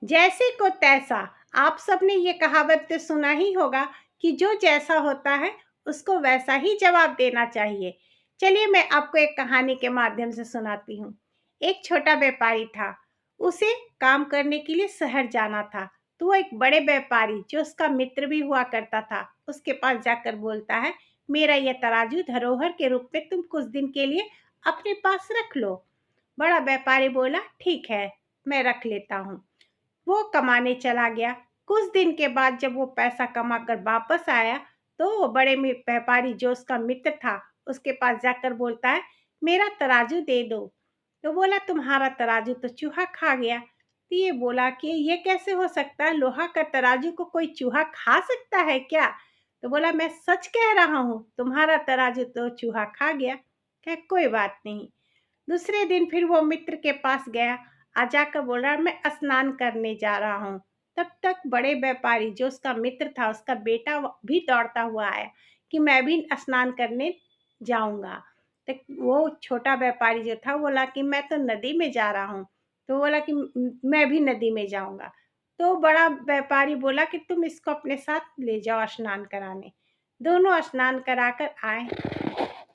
जैसे को तैसा। आप सबने ये कहावत तो सुना ही होगा कि जो जैसा होता है उसको वैसा ही जवाब देना चाहिए। चलिए मैं आपको एक कहानी के माध्यम से सुनाती हूँ। एक छोटा व्यापारी था। उसे काम करने के लिए शहर जाना था। तो वो एक बड़े व्यापारी जो उसका मित्र भी हुआ करता था, उसके पास जाकर बोलता है, मेरा ये तराजू धरोहर के रूप में तुम कुछ दिन के लिए अपने पास रख लो। बड़ा व्यापारी बोला, ठीक है, मैं रख लेता हूँ। वो कमाने चला गया। कुछ दिन के बाद जब वो पैसा कमा कर वापस आया, तो वो बड़े व्यापारी जो उसका मित्र था, उसके पास जाकर बोलता है, मेरा तराजू दे दो। तो बोला, तुम्हारा तराजू तो चूहा खा गया। तो ये बोला कि ये कैसे हो सकता है, लोहा का तराजू को कोई चूहा खा सकता है क्या? तो बोला, मैं सच कह रहा हूँ, तुम्हारा तराजू तो चूहा खा गया। क्या, कोई बात नहीं। दूसरे दिन फिर वो मित्र के पास गया। आ जाकर बोल रहा, मैं स्नान करने जा रहा हूँ। तब तक बड़े व्यापारी जो उसका मित्र था, उसका बेटा भी दौड़ता हुआ आया कि मैं भी स्नान करने जाऊंगा। तो वो छोटा व्यापारी जो था बोला कि मैं तो नदी में जा रहा हूँ। तो बोला कि मैं भी नदी में जाऊंगा। तो बड़ा व्यापारी बोला कि तुम इसको अपने साथ ले जाओ स्नान कराने। दोनों स्नान कराकर आए।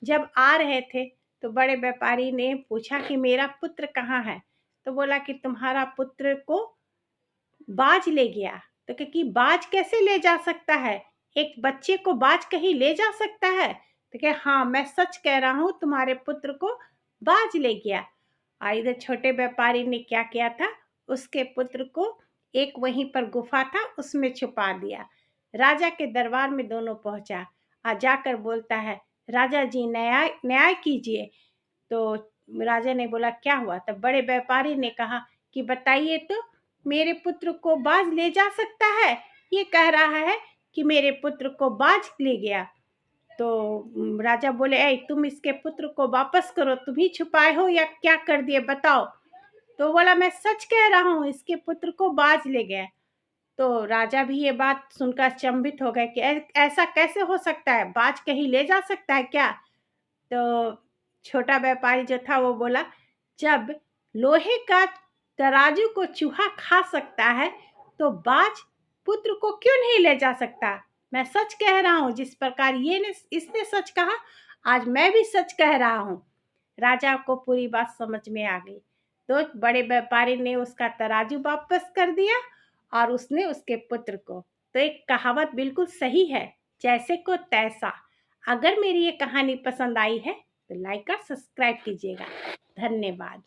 जब आ रहे थे तो बड़े व्यापारी ने पूछा कि मेरा पुत्र कहाँ है? तो बोला कि तुम्हारा पुत्र को बाज ले गया। तो कहा कि बाज कैसे ले जा सकता है? एक बच्चे को बाज कहीं ले जा सकता है? तो कहा हाँ, मैं सच कह रहा हूँ, तुम्हारे पुत्र को बाज ले गया। और इधर छोटे व्यापारी ने क्या किया था, उसके पुत्र को एक वहीं पर गुफा था उसमें छुपा दिया। राजा के दरबार में दोनों पहुंचा। आ जाकर बोलता है, राजा जी न्याय न्याय कीजिए। तो राजा ने बोला, क्या हुआ? तब बड़े व्यापारी ने कहा कि बताइए तो, मेरे पुत्र को बाज ले जा सकता है? ये कह रहा है कि मेरे पुत्र को बाज ले गया। तो राजा बोले, ऐ तुम इसके पुत्र को वापस करो, तुम ही छुपाए हो या क्या कर दिए, बताओ। तो बोला, मैं सच कह रहा हूँ, इसके पुत्र को बाज ले गया। तो राजा भी ये बात सुनकर अचंभित हो गए कि ऐसा कैसे हो सकता है, बाज कहीं ले जा सकता है क्या? तो छोटा व्यापारी जो था वो बोला, जब लोहे का तराजू को चूहा खा सकता है तो बाज पुत्र को क्यों नहीं ले जा सकता? मैं सच कह रहा हूँ, जिस प्रकार इसने सच कहा, आज मैं भी सच कह रहा हूँ। राजा को पूरी बात समझ में आ गई। तो बड़े व्यापारी ने उसका तराजू वापस कर दिया और उसने उसके पुत्र को। तो एक कहावत बिल्कुल सही है, जैसे को तैसा। अगर मेरी ये कहानी पसंद आई है तो लाइक और सब्सक्राइब कीजिएगा। धन्यवाद।